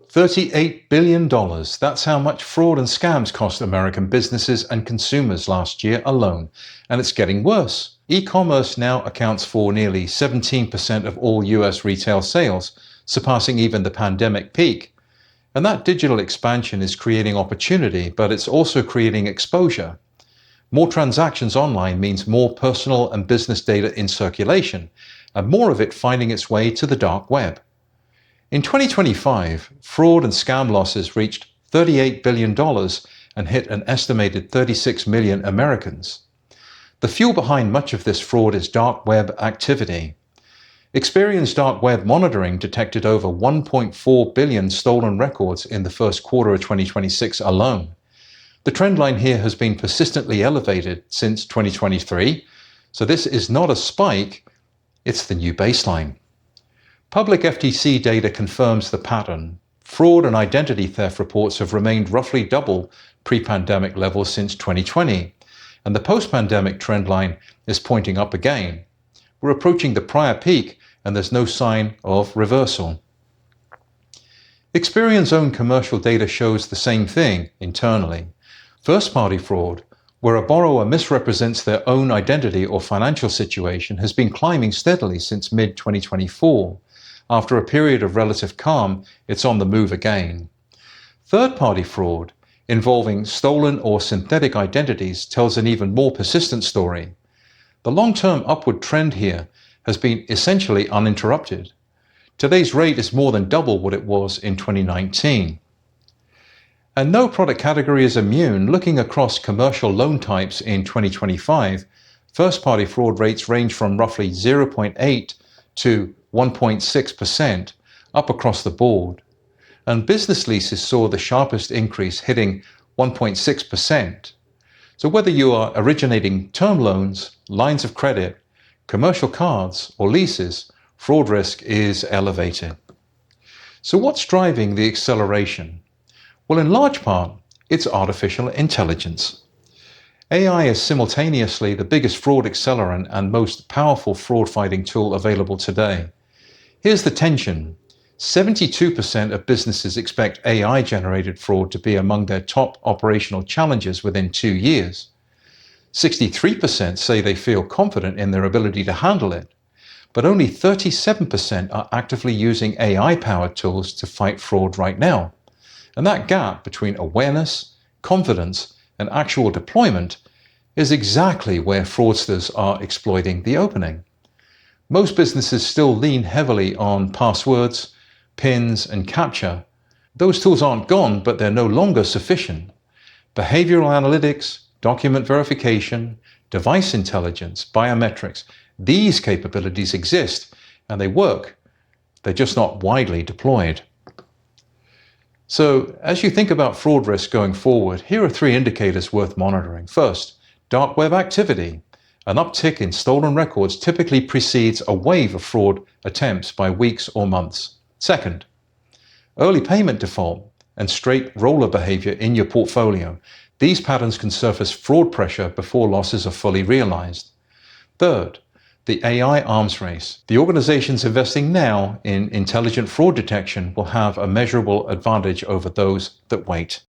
$38 billion. That's how much fraud and scams cost American businesses and consumers last year alone. And it's getting worse. E-commerce now accounts for nearly 17% of all US retail sales, surpassing even the pandemic peak. And that digital expansion is creating opportunity, but it's also creating exposure. More transactions online means more personal and business data in circulation, and more of it finding its way to the dark web. In 2025, fraud and scam losses reached $38 billion and hit an estimated 36 million Americans. The fuel behind much of this fraud is dark web activity. Experian's dark web monitoring detected over 1.4 billion stolen records in the first quarter of 2026 alone. The trend line here has been persistently elevated since 2023, so this is not a spike, it's the new baseline. Public FTC data confirms the pattern. Fraud and identity theft reports have remained roughly double pre-pandemic levels since 2020, and the post-pandemic trend line is pointing up again. We're approaching the prior peak, and there's no sign of reversal. Experian's own commercial data shows the same thing internally. First-party fraud, where a borrower misrepresents their own identity or financial situation, has been climbing steadily since mid-2024. After a period of relative calm, it's on the move again. Third-party fraud, involving stolen or synthetic identities, tells an even more persistent story. The long-term upward trend here has been essentially uninterrupted. Today's rate is more than double what it was in 2019. And no product category is immune. Looking across commercial loan types in 2025, first-party fraud rates range from roughly 0.8 to 1.6%, up across the board. And business leases saw the sharpest increase, hitting 1.6%. So whether you are originating term loans, lines of credit, commercial cards, or leases, fraud risk is elevated. So what's driving the acceleration? Well, in large part, it's artificial intelligence. AI is simultaneously the biggest fraud accelerant and most powerful fraud-fighting tool available today. Here's the tension. 72% of businesses expect AI-generated fraud to be among their top operational challenges within 2 years. 63% say they feel confident in their ability to handle it, but only 37% are actively using AI-powered tools to fight fraud right now. And that gap between awareness, confidence, and actual deployment is exactly where fraudsters are exploiting the opening. Most businesses still lean heavily on passwords, PINs, and captcha. Those tools aren't gone, but they're no longer sufficient. Behavioral analytics, document verification, device intelligence, biometrics, these capabilities exist and they work. They're just not widely deployed. So, as you think about fraud risk going forward, here are 3 indicators worth monitoring. First, dark web activity. An uptick in stolen records typically precedes a wave of fraud attempts by weeks or months. Second, early payment default and straight roller behavior in your portfolio. These patterns can surface fraud pressure before losses are fully realized. Third, the AI arms race. The organizations investing now in intelligent fraud detection will have a measurable advantage over those that wait.